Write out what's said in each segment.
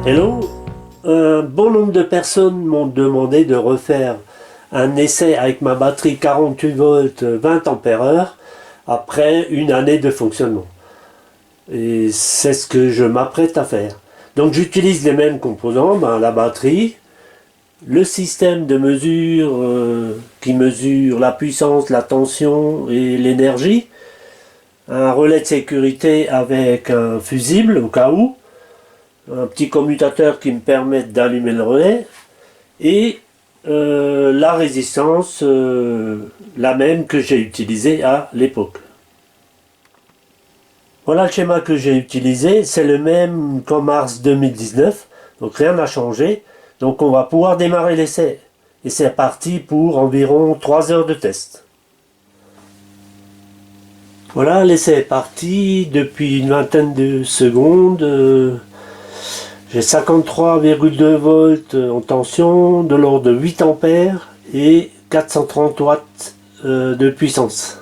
Hello, un bon nombre de personnes m'ont demandé de refaire un essai avec ma batterie 48 volts 20 ampères après une année de fonctionnement. Et c'est ce que je m'apprête à faire. Donc j'utilise les mêmes composants, la batterie, le système de mesure qui mesure la puissance, la tension et l'énergie, un relais de sécurité avec un fusible au cas où, un petit commutateur qui me permet d'allumer le relais et la résistance, la même que j'ai utilisée à l'époque. Voilà le schéma que j'ai utilisé, c'est le même qu'en mars 2019, donc rien n'a changé. Donc on va pouvoir démarrer l'essai. Et c'est parti pour environ 3 heures de test. Voilà, l'essai est parti depuis une vingtaine de secondes. J'ai 53,2 volts en tension, de l'ordre de 8 ampères et 430 watts de puissance.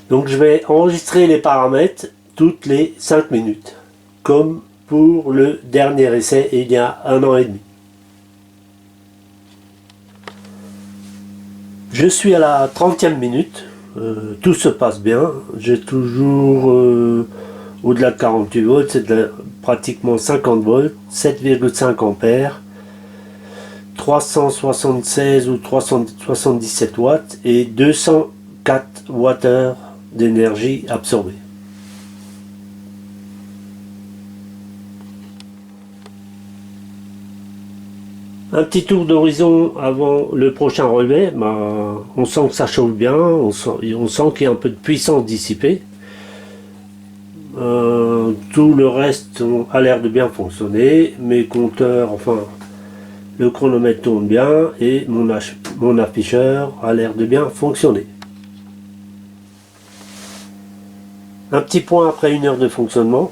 Donc je vais enregistrer les paramètres toutes les 5 minutes, comme pour le dernier essai il y a 1 an et demi. Je suis à la 30e minute, tout se passe bien, j'ai toujours au-delà de 48 volts, c'est pratiquement 50 volts, 7,5 ampères, 376 ou 377 watts et 204 Wh d'énergie absorbée. Un petit tour d'horizon avant le prochain relevé, on sent que ça chauffe bien, on sent qu'il y a un peu de puissance dissipée. Tout le reste a l'air de bien fonctionner, mes compteurs, le chronomètre tourne bien et mon afficheur a l'air de bien fonctionner. Un petit point après 1 heure de fonctionnement,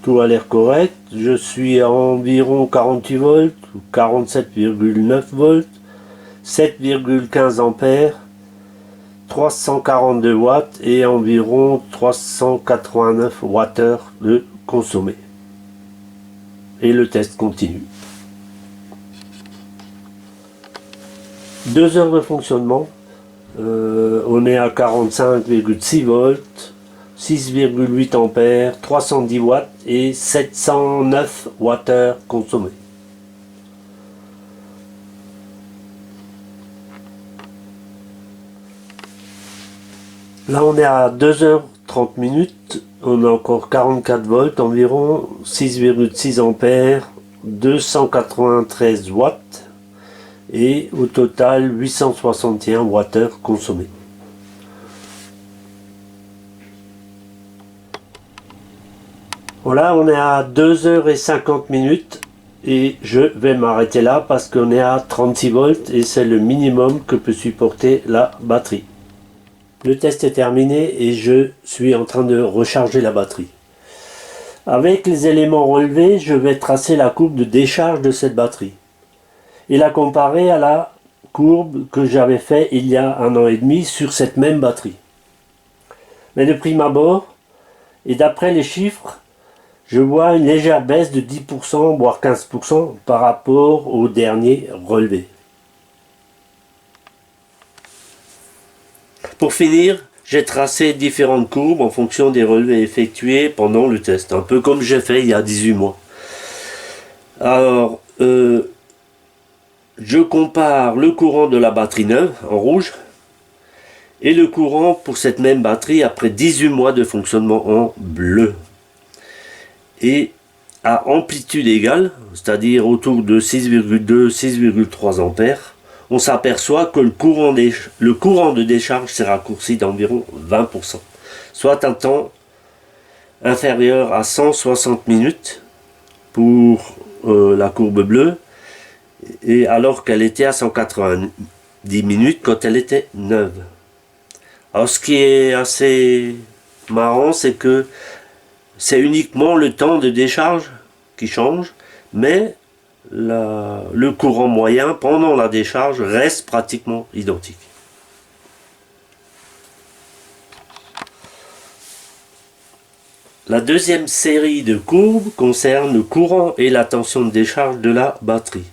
tout a l'air correct, je suis à environ 48 volts ou 47,9 volts, 7,15 ampères, 342 watts et environ 389 Wh de consommé. Et le test continue. 2 heures de fonctionnement, on est à 45,6 volts, 6,8 ampères, 310 watts et 709 Wh consommés. Là on est à 2h30 minutes, on a encore 44 volts environ, 6,6 ampères, 293 watts et au total 861 Wh consommés. Voilà, on est à 2h50 minutes et je vais m'arrêter là parce qu'on est à 36 volts et c'est le minimum que peut supporter la batterie. Le test est terminé et je suis en train de recharger la batterie. Avec les éléments relevés, je vais tracer la courbe de décharge de cette batterie et la comparer à la courbe que j'avais fait il y a 1 an et demi sur cette même batterie. Mais de prime abord, et d'après les chiffres, je vois une légère baisse de 10% voire 15% par rapport au dernier relevé. Pour finir, j'ai tracé différentes courbes en fonction des relevés effectués pendant le test, un peu comme j'ai fait il y a 18 mois. Alors, je compare le courant de la batterie neuve, en rouge, et le courant pour cette même batterie après 18 mois de fonctionnement en bleu. Et à amplitude égale, c'est-à-dire autour de 6,2-6,3 ampères, on s'aperçoit que le courant de décharge s'est raccourci d'environ 20%, soit un temps inférieur à 160 minutes pour la courbe bleue, et alors qu'elle était à 190 minutes quand elle était neuve. Alors ce qui est assez marrant, c'est que c'est uniquement le temps de décharge qui change, mais le courant moyen pendant la décharge reste pratiquement identique. La deuxième série de courbes concerne le courant et la tension de décharge de la batterie.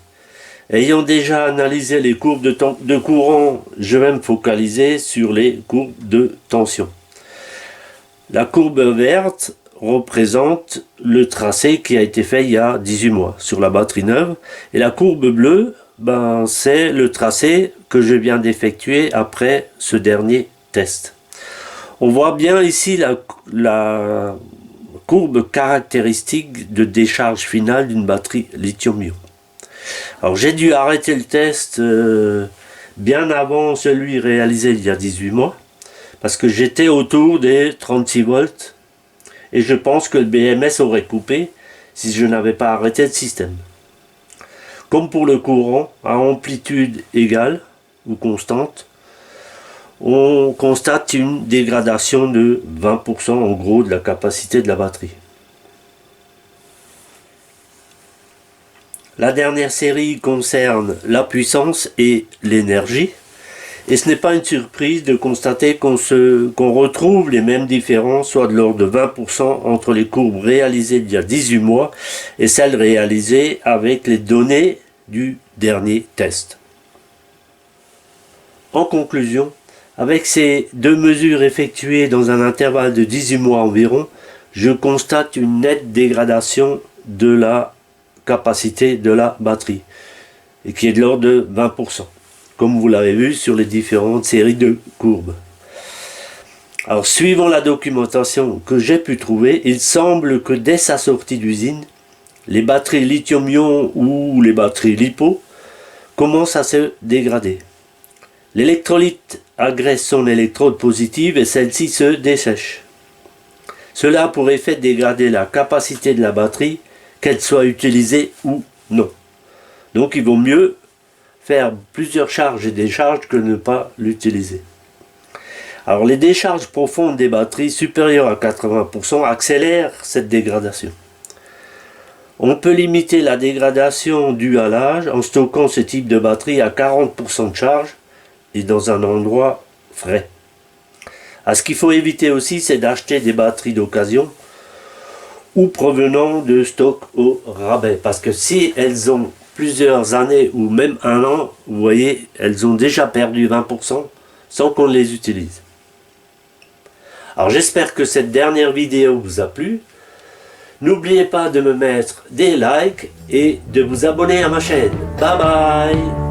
Ayant déjà analysé les courbes de courant, je vais me focaliser sur les courbes de tension. La courbe verte représente le tracé qui a été fait il y a 18 mois sur la batterie neuve. Et la courbe bleue, c'est le tracé que je viens d'effectuer après ce dernier test. On voit bien ici la courbe caractéristique de décharge finale d'une batterie lithium-ion. Alors j'ai dû arrêter le test bien avant celui réalisé il y a 18 mois parce que j'étais autour des 36 volts et je pense que le BMS aurait coupé si je n'avais pas arrêté le système. Comme pour le courant à amplitude égale ou constante, on constate une dégradation de 20% en gros de la capacité de la batterie. La dernière série concerne la puissance et l'énergie. Et ce n'est pas une surprise de constater qu'on retrouve les mêmes différences, soit de l'ordre de 20% entre les courbes réalisées il y a 18 mois et celles réalisées avec les données du dernier test. En conclusion, avec ces deux mesures effectuées dans un intervalle de 18 mois environ, je constate une nette dégradation de la capacité de la batterie et qui est de l'ordre de 20%, comme vous l'avez vu sur les différentes séries de courbes. Alors suivant la documentation que j'ai pu trouver, il semble que dès sa sortie d'usine, les batteries lithium-ion ou les batteries LiPo commencent à se dégrader. L'électrolyte agresse son électrode positive et celle-ci se dessèche. Cela a pour effet de dégrader la capacité de la batterie, qu'elle soit utilisée ou non. Donc il vaut mieux faire plusieurs charges et décharges que ne pas l'utiliser. Alors les décharges profondes des batteries supérieures à 80% accélèrent cette dégradation. On peut limiter la dégradation due à l'âge en stockant ce type de batterie à 40% de charge et dans un endroit frais. Ce qu'il faut éviter aussi, c'est d'acheter des batteries d'occasion ou provenant de stock au rabais. Parce que si elles ont plusieurs années ou même un an, vous voyez, elles ont déjà perdu 20% sans qu'on les utilise. Alors j'espère que cette dernière vidéo vous a plu. N'oubliez pas de me mettre des likes et de vous abonner à ma chaîne. Bye bye!